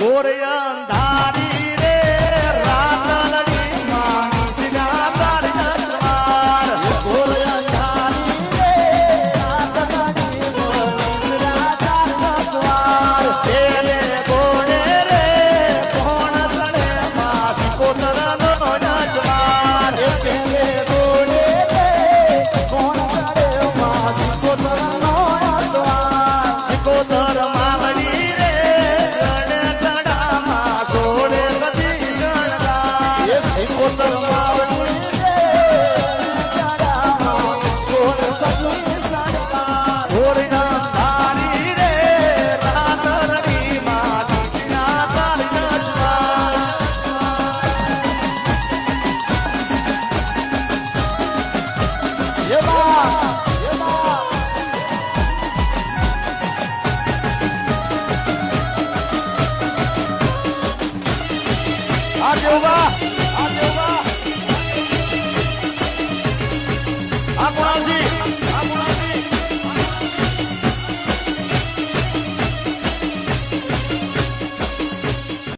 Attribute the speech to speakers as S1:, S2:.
S1: ઘોર અંધારી રે રાતલડી માં સિગા તારી નસવાર
S2: ઘોર અંધારી રે રાતલડી માં સિગા તારી નસવાર
S1: તેને ગોળે રે કોણ ચડે માં સિકોતર નો નસવાર
S2: તેને ગોળે રે કોણ ચડે માં સિકોતર નો નસવાર
S1: સિકોતર માવડી રે ગણે ચડામાં સોળે સતી શણગાર
S2: સિકોતર માવડી રે ચડામાં સોળ સતી શણગાર
S1: ઘોર અંધારી રે રાતલડી માં સિગા તારી નસવાર આ જેવા